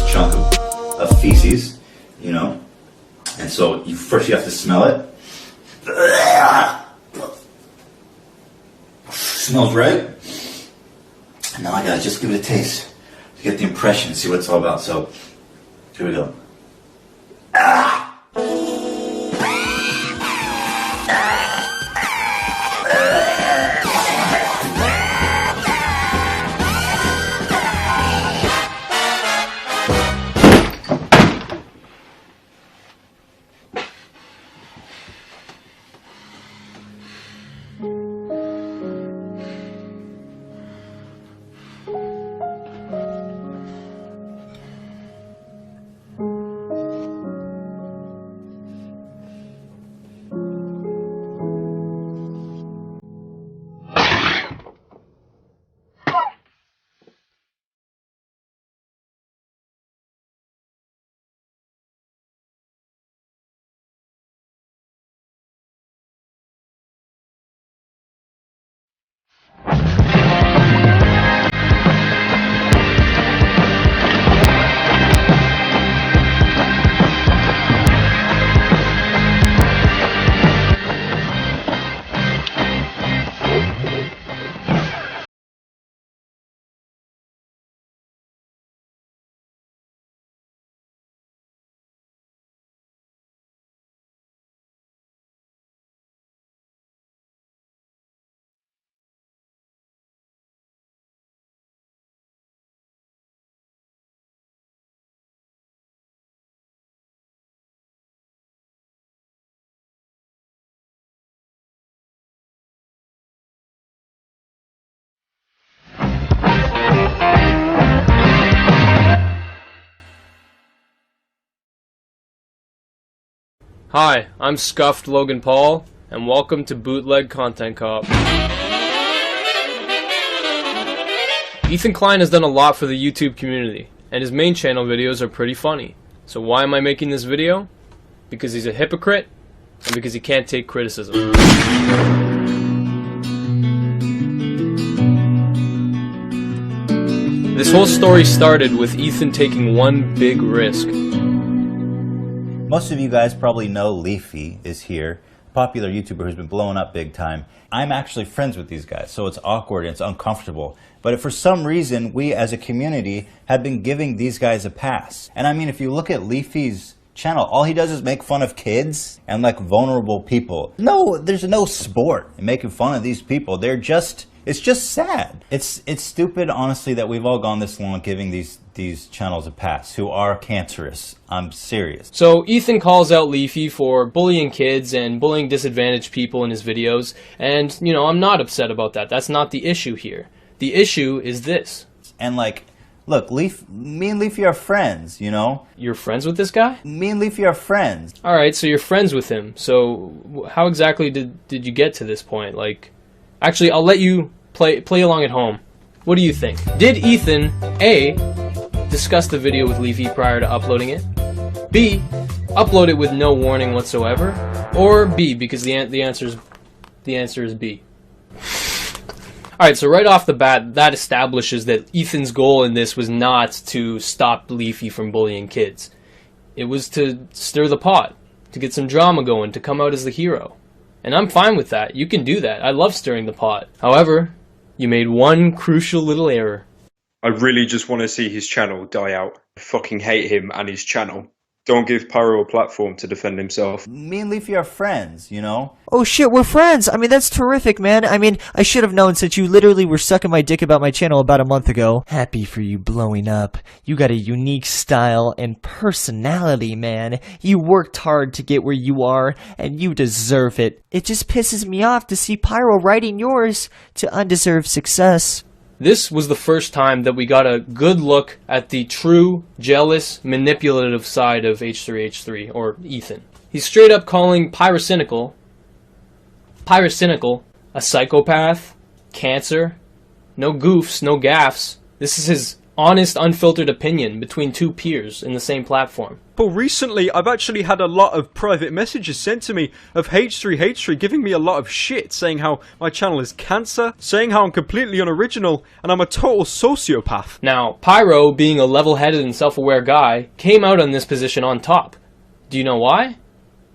nice chunk of feces, you know. And so first you have to smell it. Smells right. And now I gotta just give it a taste to get the impression and see what it's all about. So here we go. Hi, I'm Scuffed Logan Paul, and welcome to Bootleg Content Cop. Ethan Klein has done a lot for the YouTube community, and his main channel videos are pretty funny. So why am I making this video? Because he's a hypocrite, and because he can't take criticism. This whole story started with Ethan taking one big risk. Most of you guys probably know Leafy is here, a popular YouTuber who's been blowing up big time. I'm actually friends with these guys, so it's awkward and it's uncomfortable. But for some reason, we as a community have been giving these guys a pass. And I mean, if you look at Leafy's channel, all he does is make fun of kids and like vulnerable people. No, there's no sport in making fun of these people. It's just sad. It's stupid, honestly, that we've all gone this long giving these channels a pass who are cancerous. I'm serious. So Ethan calls out Leafy for bullying kids and bullying disadvantaged people in his videos, and you know, I'm not upset about that. That's not the issue here. The issue is this. And like, look, me and Leafy are friends, you know? You're friends with this guy? Me and Leafy are friends. Alright, so you're friends with him. So how exactly did you get to this point? Like, actually, I'll let you play along at home. What do you think? Did Ethan, A, discuss the video with Leafy prior to uploading it? B, upload it with no warning whatsoever? Or B, because the answer is B. Alright, so right off the bat, that establishes that Ethan's goal in this was not to stop Leafy from bullying kids. It was to stir the pot, to get some drama going, to come out as the hero. And I'm fine with that. You can do that. I love stirring the pot. However, you made one crucial little error. I really just want to see his channel die out. I fucking hate him and his channel. Don't give Pyro a platform to defend himself. Me and Leafy are friends, you know? Oh shit, we're friends! I mean, that's terrific, man. I mean, I should have known since you literally were sucking my dick about my channel about a month ago. Happy for you blowing up. You got a unique style and personality, man. You worked hard to get where you are, and you deserve it. It just pisses me off to see Pyro writing yours to undeserved success. This was the first time that we got a good look at the true, jealous, manipulative side of H3H3, or Ethan. He's straight up calling Pyrocynical a psychopath, cancer, no goofs, no gaffes. This is his honest, unfiltered opinion between two peers in the same platform. But recently, I've actually had a lot of private messages sent to me of H3H3 giving me a lot of shit, saying how my channel is cancer, saying how I'm completely unoriginal, and I'm a total sociopath. Now, Pyro, being a level-headed and self-aware guy, came out on this position on top. Do you know why?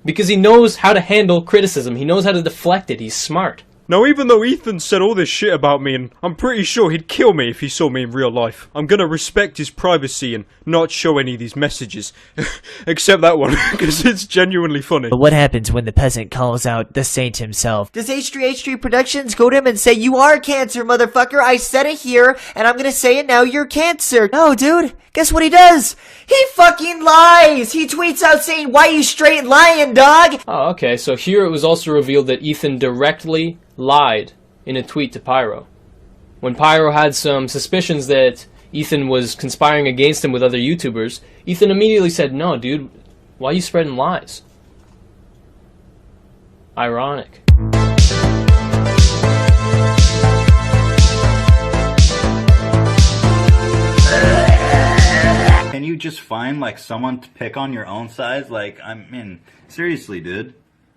Because he knows how to handle criticism. He knows how to deflect it. He's smart. Now, even though Ethan said all this shit about me, and I'm pretty sure he'd kill me if he saw me in real life, I'm gonna respect his privacy and not show any of these messages. Except that one, because it's genuinely funny. But what happens when the peasant calls out the saint himself? Does H3H3 Productions go to him and say, "You are cancer, motherfucker, I said it here, and I'm gonna say it now, you're cancer"? No, dude. Guess what he does? He fucking lies! He tweets out saying, "Why you straight lying, dog?" Oh, okay, so here it was also revealed that Ethan directly lied in a tweet to Pyro. When Pyro had some suspicions that Ethan was conspiring against him with other YouTubers, Ethan immediately said, "No, dude, why are you spreading lies?" Ironic. Can you just find like someone to pick on your own size? Like, I mean, seriously, dude.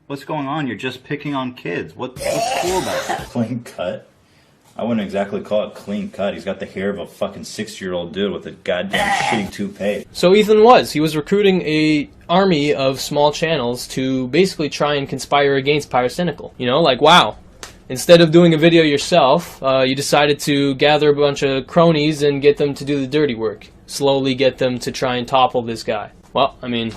What's going on? You're just picking on kids. What's cool about that? Clean cut? I wouldn't exactly call it clean cut. He's got the hair of a fucking 6-year-old dude with a goddamn shitty toupee. So Ethan he was recruiting a army of small channels to basically try and conspire against Pyrocynical. You know, like, wow. Instead of doing a video yourself, you decided to gather a bunch of cronies and get them to do the dirty work. Slowly get them to try and topple this guy. Well, I mean,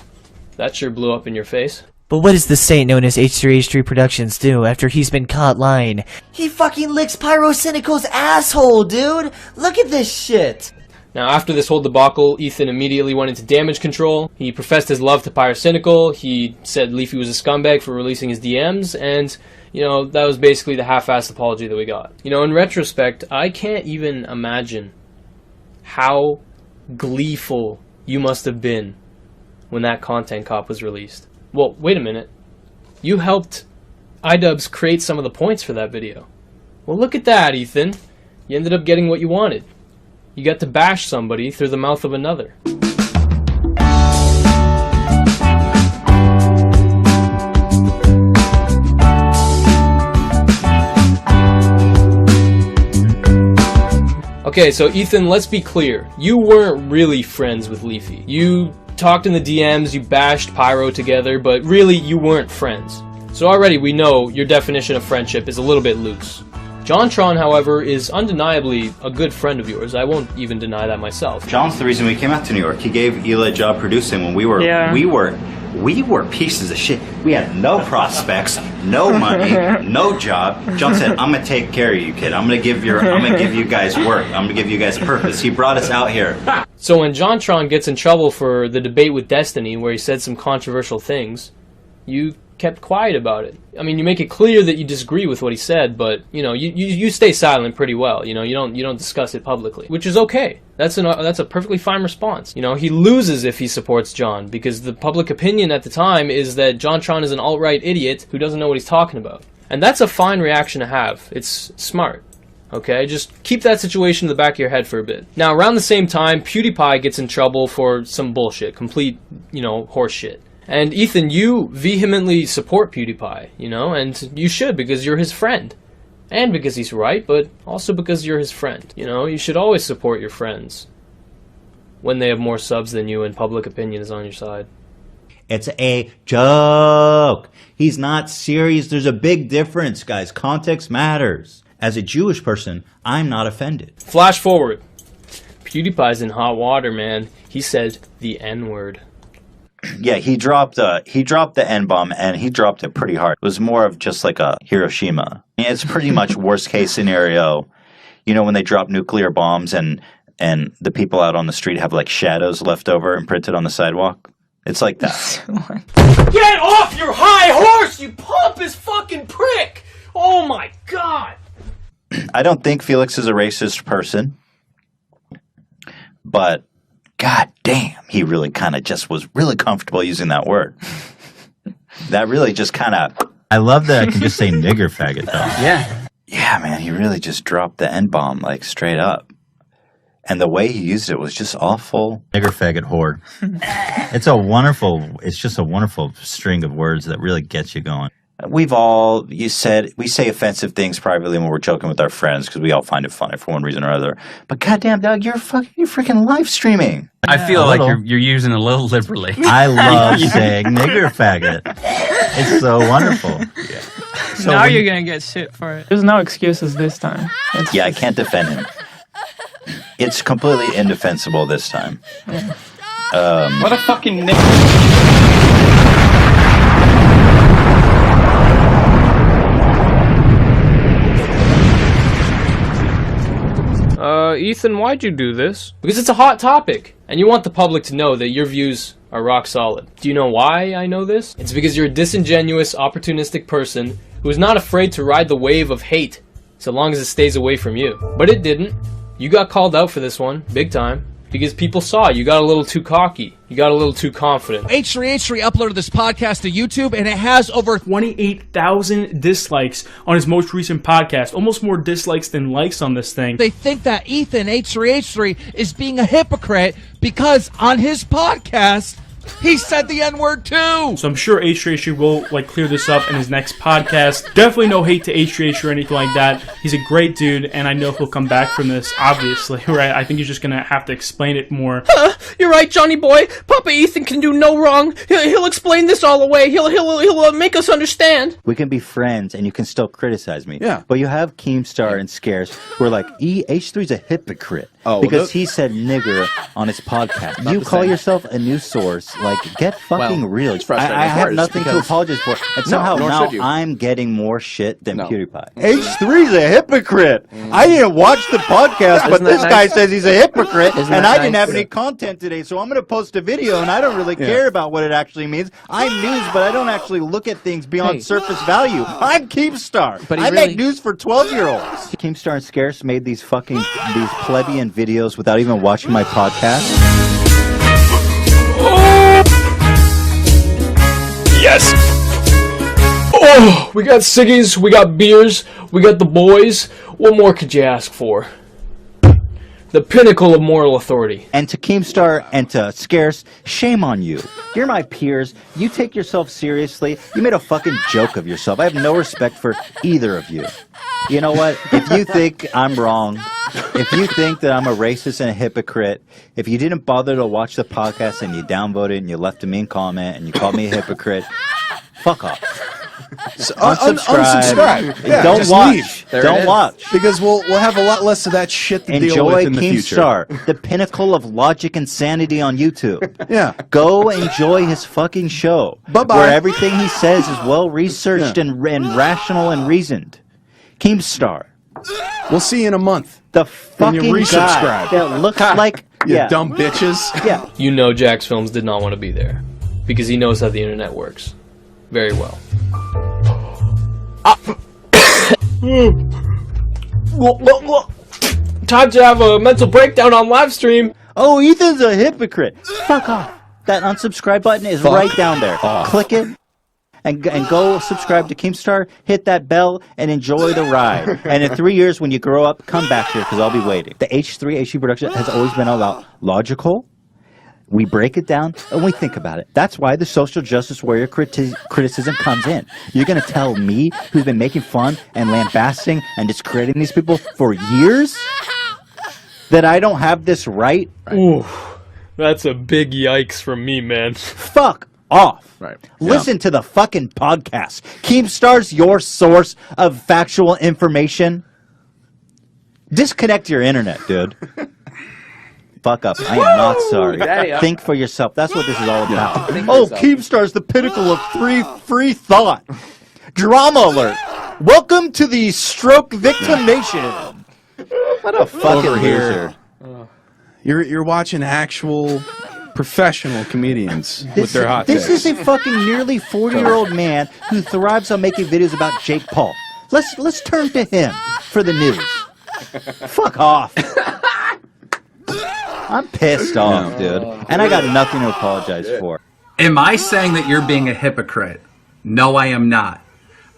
that sure blew up in your face. But what does the saint known as H3H3 Productions do after he's been caught lying? He fucking licks Pyrocynical's asshole, dude! Look at this shit! Now, after this whole debacle, Ethan immediately went into damage control. He professed his love to Pyrocynical. He said Leafy was a scumbag for releasing his DMs, and, you know, that was basically the half-assed apology that we got. You know, in retrospect, I can't even imagine how gleeful you must have been when that content cop was released. Well, wait a minute. You helped iDubbbz create some of the points for that video. Well, look at that, Ethan. You ended up getting what you wanted. You got to bash somebody through the mouth of another. Okay, so Ethan, let's be clear. You weren't really friends with Leafy. You talked in the DMs, you bashed Pyro together, but really you weren't friends. So already we know your definition of friendship is a little bit loose. JonTron, however, is undeniably a good friend of yours. I won't even deny that myself. John's the reason we came out to New York. He gave Eli a job producing when we were pieces of shit. We had no prospects, no money, no job. John said, "I'm gonna take care of you, kid. I'm gonna give you guys work. I'm gonna give you guys purpose." He brought us out here. So when JonTron gets in trouble for the debate with Destiny, where he said some controversial things, you kept quiet about it. I mean, you make it clear that you disagree with what he said, but you know, you stay silent pretty well. You know, you don't discuss it publicly, which is okay. That's a perfectly fine response. You know, he loses if he supports John, because the public opinion at the time is that JonTron is an alt-right idiot who doesn't know what he's talking about. And that's a fine reaction to have. It's smart. Okay, just keep that situation in the back of your head for a bit. Now, around the same time, PewDiePie gets in trouble for some bullshit, complete, you know, horse shit. And Ethan, you vehemently support PewDiePie, you know, and you should, because you're his friend. And because he's right, but also because you're his friend. You know, you should always support your friends when they have more subs than you and public opinion is on your side. It's a joke. He's not serious. There's a big difference, guys. Context matters. As a Jewish person, I'm not offended. Flash forward. PewDiePie's in hot water, man. He said the N-word. Yeah, he dropped the N-bomb, and he dropped it pretty hard. It was more of just like a Hiroshima. It's pretty much worst case scenario. You know, when they drop nuclear bombs and the people out on the street have like shadows left over imprinted on the sidewalk. It's like that. Get off your high horse, you pompous fucking prick! Oh my god! I don't think Felix is a racist person, but god damn, he really kind of just was really comfortable using that word. That really just kind of... I love that I can just say nigger faggot, though. Yeah. Yeah, man, he really just dropped the N-bomb, like, straight up. And the way he used it was just awful. Nigger faggot whore. It's just a wonderful string of words that really gets you going. We say offensive things privately when we're joking with our friends because we all find it funny for one reason or other. But goddamn, Doug, you're freaking live streaming. I feel like you're using it a little liberally. I love saying nigger faggot. It's so wonderful. Yeah. So now you're gonna get shit for it. There's no excuses this time. I can't defend him. It's completely indefensible this time. Yeah. What a fucking nick. Ethan, why'd you do this? Because it's a hot topic, and you want the public to know that your views are rock solid. Do you know why I know this? It's because you're a disingenuous, opportunistic person who is not afraid to ride the wave of hate, so long as it stays away from you. But it didn't. You got called out for this one, big time. Because people saw you got a little too cocky. You got a little too confident. H3H3 uploaded this podcast to YouTube, and it has over 28,000 dislikes on his most recent podcast. Almost more dislikes than likes on this thing. They think that Ethan, H3H3, is being a hypocrite because on his podcast, he said the N-word too! So I'm sure H3H3 will clear this up in his next podcast. Definitely no hate to H3H3 or anything like that. He's a great dude, and I know he'll come back from this, obviously, right? I think he's just gonna have to explain it more. You're right, Johnny boy. Papa Ethan can do no wrong. He'll explain this all away. He'll make us understand. We can be friends, and you can still criticize me. Yeah. But you have Keemstar and Scarce who are like, H3's a hypocrite. Oh, because he said nigger on his podcast. You call yourself a news source. Get fucking real. I have nothing to apologize for. And somehow now I'm getting more shit than PewDiePie. H3's a hypocrite. I didn't watch the podcast, but this guy says he's a hypocrite, and I didn't have any content today, so I'm going to post a video, and I don't really care about what it actually means. I'm news, but I don't actually look at things beyond surface value. I'm Keemstar. But I make news for 12-year-olds. Keemstar and Scarce made these plebeian videos without even watching my podcast. Yes! Oh, we got ciggies, we got beers, we got the boys. What more could you ask for? The pinnacle of moral authority. And to Keemstar and to Scarce, shame on you. You're my peers. You take yourself seriously. You made a fucking joke of yourself. I have no respect for either of you. You know what? If you think I'm wrong, if you think that I'm a racist and a hypocrite, if you didn't bother to watch the podcast and you downvoted and you left a mean comment and you called me a hypocrite, fuck off. Unsubscribe. Yeah, don't watch. Don't watch. Because we'll have a lot less of that shit to deal with in the future. Enjoy Keemstar, the pinnacle of logic and sanity on YouTube. Yeah. Go enjoy his fucking show. Bye-bye. Where everything he says is well researched and rational and reasoned. Keemstar. We'll see you in a month. The fucking you resubscribe. guy that looks like you dumb bitches. Yeah. You know Jax Films did not want to be there because he knows how the internet works very well. Time to have a mental breakdown on live stream. Oh, Ethan's a hypocrite. Fuck off. That unsubscribe button is right down there. Click it. And go subscribe to Keemstar, hit that bell, and enjoy the ride. And in 3 years, when you grow up, come back here, because I'll be waiting. The H3H3 production has always been all about logical. We break it down, and we think about it. That's why the social justice warrior criticism comes in. You're going to tell me, who's been making fun and lambasting and discrediting these people for years, that I don't have this right? Ooh, that's a big yikes from me, man. Fuck off. Right. Listen to the fucking podcast. Keemstar's your source of factual information. Disconnect your internet, dude. Fuck up. I am not sorry. Think for yourself. That's what this is all about. Oh, Keemstar's the pinnacle of free thought. Drama alert. Welcome to the stroke victim nation. What a fucking loser. You're watching actual professional comedians with their hot takes. This is a fucking nearly 40-year-old man who thrives on making videos about Jake Paul. Let's turn to him for the news. Fuck off. I'm pissed off, dude. And I got nothing to apologize for. Am I saying that you're being a hypocrite? No, I am not.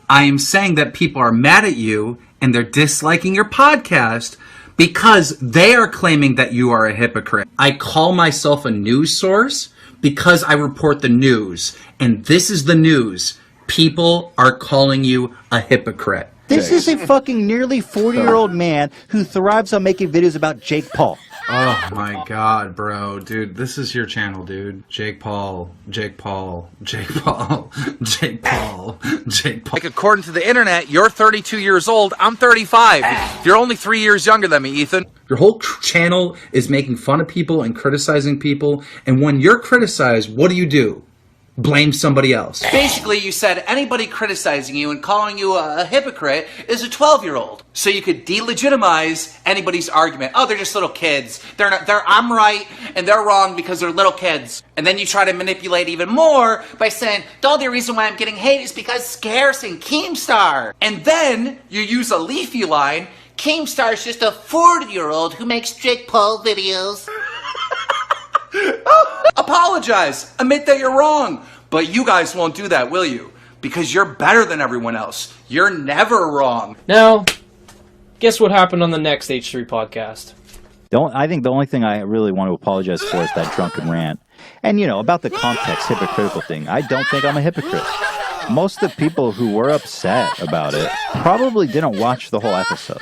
I am saying that people are mad at you and they're disliking your podcast because they are claiming that you are a hypocrite. I call myself a news source because I report the news. And this is the news. People are calling you a hypocrite. This is a fucking nearly 40-year-old man who thrives on making videos about Jake Paul. Oh my god, bro. Dude, this is your channel, dude. Jake Paul, Jake Paul, Jake Paul, Jake Paul, Jake Paul. Like, according to the internet, you're 32 years old. I'm 35. You're only 3 years younger than me, Ethan. Your whole channel is making fun of people and criticizing people. And when you're criticized, what do? Blame somebody else. Basically, you said anybody criticizing you and calling you a hypocrite is a 12-year-old. So you could delegitimize anybody's argument. Oh, they're just little kids. I'm right and they're wrong because they're little kids. And then you try to manipulate even more by saying, the only reason why I'm getting hate is because Scarce and Keemstar. And then you use a Leafy line. Keemstar's just a 40-year-old who makes Jake Paul videos. Apologize. Admit that you're wrong. But you guys won't do that, will you? Because you're better than everyone else. You're never wrong. Now, guess what happened on the next H3 podcast? I think the only thing I really want to apologize for is that drunken rant. And, you know, about the context hypocritical thing, I don't think I'm a hypocrite. Most of the people who were upset about it probably didn't watch the whole episode.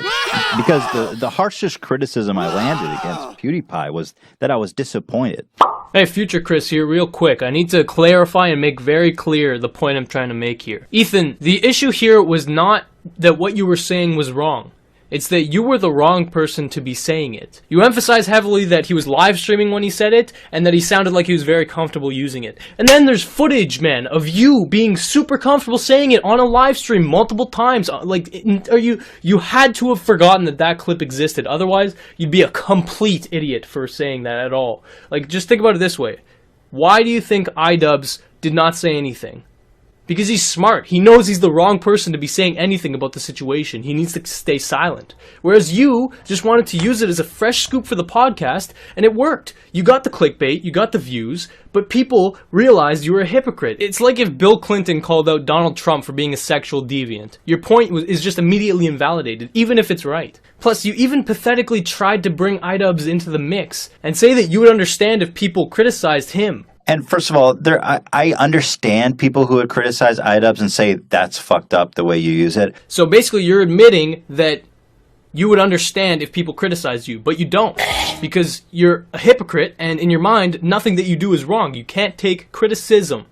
Because the harshest criticism I landed against PewDiePie was that I was disappointed. Hey, Future Chris here, real quick. I need to clarify and make very clear the point I'm trying to make here. Ethan, the issue here was not that what you were saying was wrong. It's that you were the wrong person to be saying it. You emphasize heavily that he was live streaming when he said it, and that he sounded like he was very comfortable using it. And then there's footage, man, of you being super comfortable saying it on a live stream multiple times. Like, you had to have forgotten that clip existed. Otherwise, you'd be a complete idiot for saying that at all. Like, just think about it this way. Why do you think iDubbbz did not say anything? Because he's smart. He knows he's the wrong person to be saying anything about the situation. He needs to stay silent. Whereas you just wanted to use it as a fresh scoop for the podcast, and it worked. You got the clickbait, you got the views, but people realized you were a hypocrite. It's like if Bill Clinton called out Donald Trump for being a sexual deviant. Your point is just immediately invalidated, even if it's right. Plus, you even pathetically tried to bring iDubbbz into the mix and say that you would understand if people criticized him. And first of all, I understand people who would criticize iDubbbz and say that's fucked up the way you use it. So basically, you're admitting that you would understand if people criticized you, but you don't, because you're a hypocrite, and in your mind, nothing that you do is wrong. You can't take criticism.